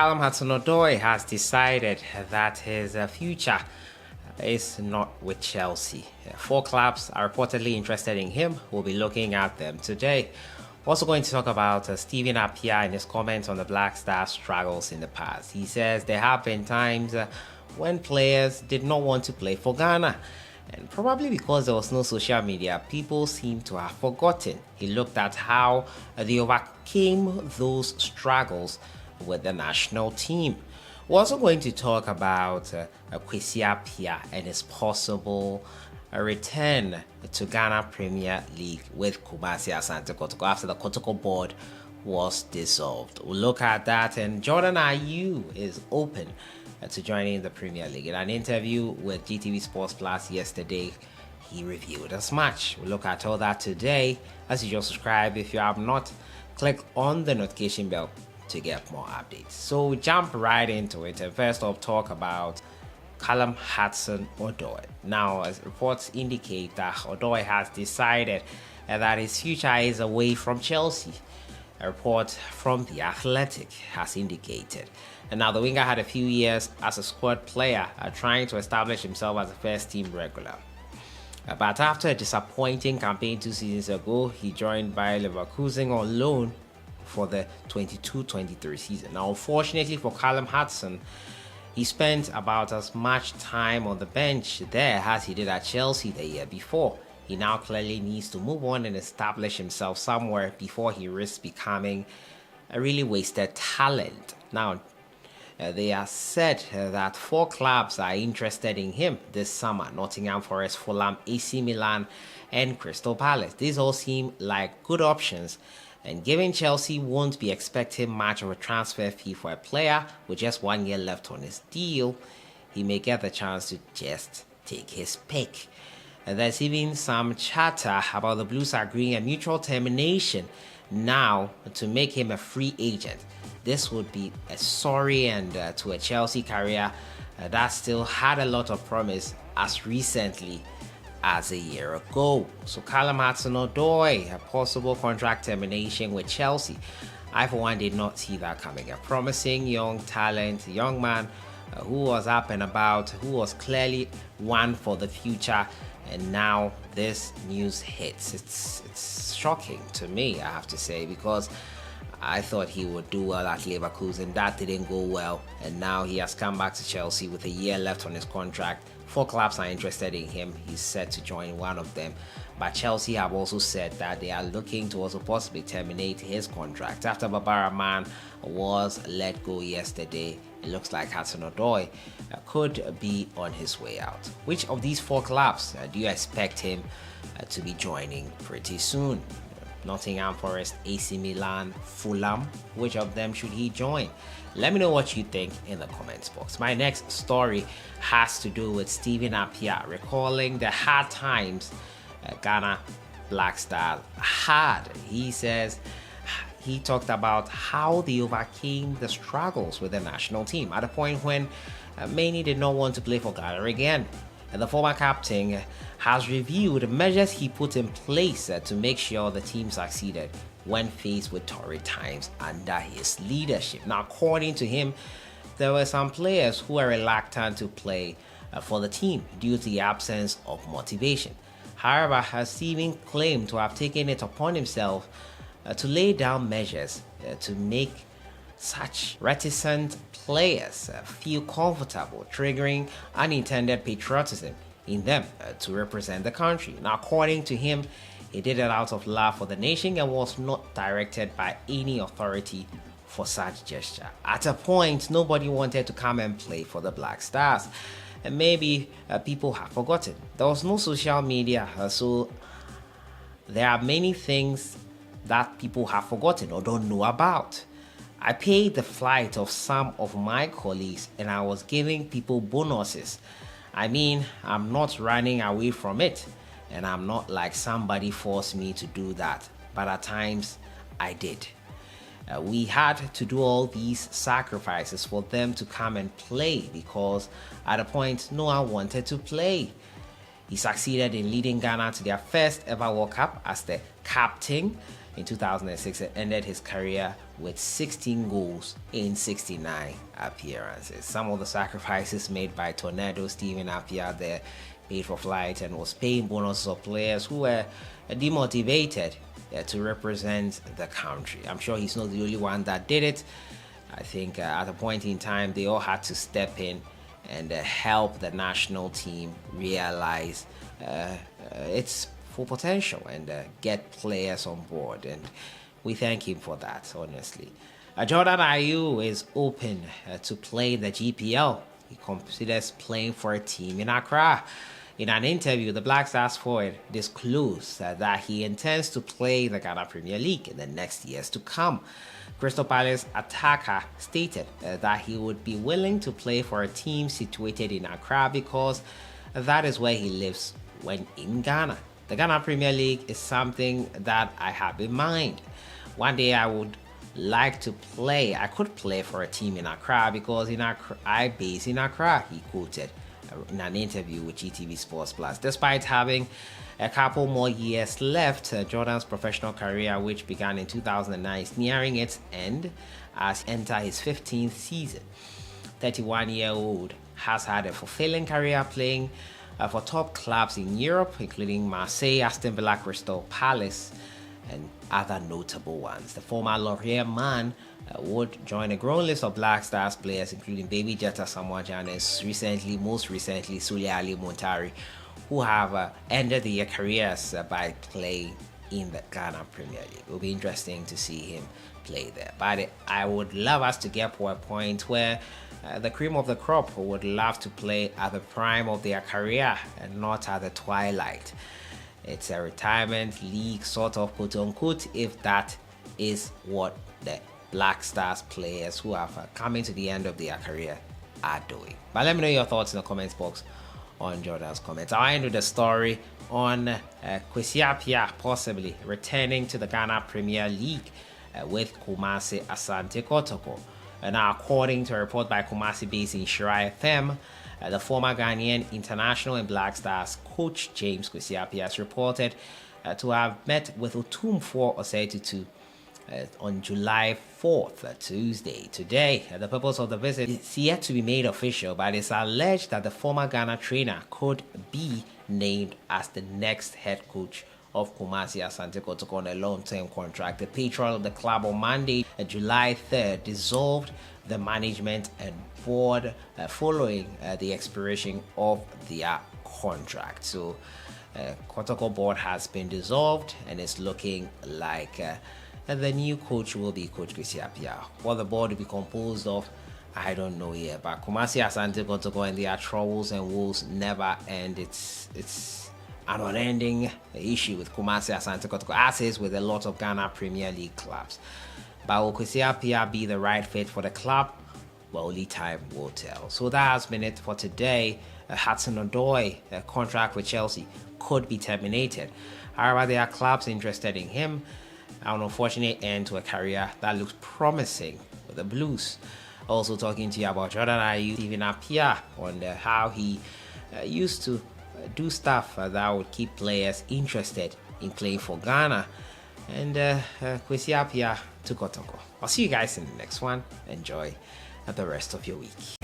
Callum HudsonOdoi has decided that his future is not with Chelsea. Four clubs are reportedly interested in him. We'll be looking at them today. Also going to talk about Stephen Appiah and his comments on the Black Stars' struggles in the past. He says there have been times when players did not want to play for Ghana. And probably because there was no social media, people seem to have forgotten. He looked at how they overcame those struggles with the national team. We're also going to talk about Kwesi Appiah and his possible return to Ghana Premier League with Kumasi Asante Kotoko after the Kotoko board was dissolved. We'll look at that, and Jordan Ayew is open to joining the Premier League. In an interview with GTV Sports Plus yesterday, he reviewed as much. We'll look at all that today. As usual, subscribe if you have not. Click on the notification bell to get more updates. So we jump right into it, and first off, talk about Callum HudsonOdoi. Now, as reports indicate that Odoi has decided that his future is away from Chelsea. A report from The Athletic has indicated. And now the winger had a few years as a squad player, trying to establish himself as a first-team regular. But after a disappointing campaign 2 seasons ago, he joined Bayer Leverkusen on loan for the 22-23 season. Now, unfortunately for Callum Hudson, he spent about as much time on the bench there as he did at Chelsea the year before. He now clearly needs to move on and establish himself somewhere before he risks becoming a really wasted talent. Now, they are said that 4 clubs are interested in him this summer: Nottingham Forest, Fulham, AC Milan, and Crystal Palace. These all seem like good options, and given Chelsea won't be expecting much of a transfer fee for a player with just 1 year left on his deal, he may get the chance to just take his pick. And there's even some chatter about the Blues agreeing a mutual termination now to make him a free agent. This would be a sorry end to a Chelsea career that still had a lot of promise as recently as a year ago. So Callum HudsonOdoi, a possible contract termination with Chelsea. I, for one, did not see that coming. A promising young talent, a young man who was up and about, who was clearly one for the future. And now this news hits. It's shocking to me, I have to say, because I thought he would do well at Leverkusen. That didn't go well, and now he has come back to Chelsea with a year left on his contract. 4 clubs are interested in him. He's set to join one of them, but Chelsea have also said that they are looking to also possibly terminate his contract. After Barbara Man was let go yesterday, it looks like HudsonOdoi could be on his way out. Which of these 4 clubs do you expect him to be joining pretty soon? Nottingham Forest, AC Milan, Fulham. Which of them should he join? Let me know what you think in the comments box. My next story has to do with Stephen Appiah recalling the hard times Ghana Black Stars had. He says he talked about how they overcame the struggles with the national team at a point when many did not want to play for Ghana again. And the former captain has reviewed measures he put in place to make sure the team succeeded when faced with torrid times under his leadership. Now, according to him, there were some players who were reluctant to play for the team due to the absence of motivation. However, Stephen claimed to have taken it upon himself to lay down measures to make such reticent players feel comfortable, triggering unintended patriotism in them to represent the country. Now, according to him, he did it out of love for the nation and was not directed by any authority for such gesture. At a point, nobody wanted to come and play for the Black Stars, and maybe people have forgotten. There was no social media, so there are many things that people have forgotten or don't know about. I paid the flight of some of my colleagues and I was giving people bonuses. I mean, I'm not running away from it, and I'm not like somebody forced me to do that, but at times I did. We had to do all these sacrifices for them to come and play because at a point no one wanted to play. He succeeded in leading Ghana to their first ever World Cup as the captain in 2006 and ended his career with 16 goals in 69 appearances. Some of the sacrifices made by Tornado Stephen Appiah there paid for flight and was paying bonuses of players who were demotivated to represent the country. I'm sure he's not the only one that did it. I think at a point in time they all had to step in and help the national team realize its full potential and get players on board, and we thank him for that, honestly. Jordan Ayew is open to play the GPL. He considers playing for a team in Accra. In an interview, the Black Stars forward disclosed that he intends to play the Ghana Premier League in the next years to come. Crystal Palace attacker stated that he would be willing to play for a team situated in Accra because that is where he lives when in Ghana. The Ghana Premier League is something that I have in mind. One day I would like to play. I could play for a team in Accra because in Accra, I base in Accra, he quoted in an interview with GTV Sports Plus. Despite having a couple more years left, Jordan's professional career, which began in 2009, is nearing its end as he enters his 15th season. 31-year-old has had a fulfilling career playing for top clubs in Europe, including Marseille, Aston Villa, Crystal Palace, and other notable ones. The former Laurier man would join a growing list of Black Stars players, including Baby Jetta Samoa and most recently Sulia Ali Montari, who have ended their careers by playing in the Ghana Premier League. It will be interesting to see him play there. But I would love us to get to a point where the cream of the crop would love to play at the prime of their career and not at the twilight. It's a retirement league, sort of, quote unquote, if that is what the Black Stars players who have coming to the end of their career are doing. But let me know your thoughts in the comments box on Jordan's comments. I'll end with the story on Kwesi Appiah possibly returning to the Ghana Premier League with Kumasi Asante Kotoko. Now, according to a report by Kumasi-based in Shira FM, the former Ghanaian international and Black Stars coach James Kwesi Appiah has reported to have met with Otumfuo Osei on July 4th, Tuesday. Today, the purpose of the visit is yet to be made official, but it's alleged that the former Ghana trainer could be named as the next head coach of Kumasi Asante Kotoko on a long-term contract. The patron of the club on Monday, July 3rd, dissolved the management and board following the expiration of their contract. So, Kotoko board has been dissolved, and it's looking like the new coach will be Coach Kwesi Appiah. What the board will be composed of, I don't know yet. But Kumasi Asante Kotoko and their troubles and woes never end. It's an unending issue with Kumasi Asante Kotoko, as is with a lot of Ghana Premier League clubs. But will Kwesi Appiah be the right fit for the club? Well, only time will tell. So that has been it for today. HudsonOdoi, a contract with Chelsea, could be terminated. However, there are clubs interested in him. An unfortunate end to a career that looks promising for the Blues. Also talking to you about Jordan Ayew, Stephen Appiah, on how he used to do stuff that would keep players interested in playing for Ghana. And Kwesi Appiah to Kotoko. I'll see you guys in the next one. Enjoy the rest of your week.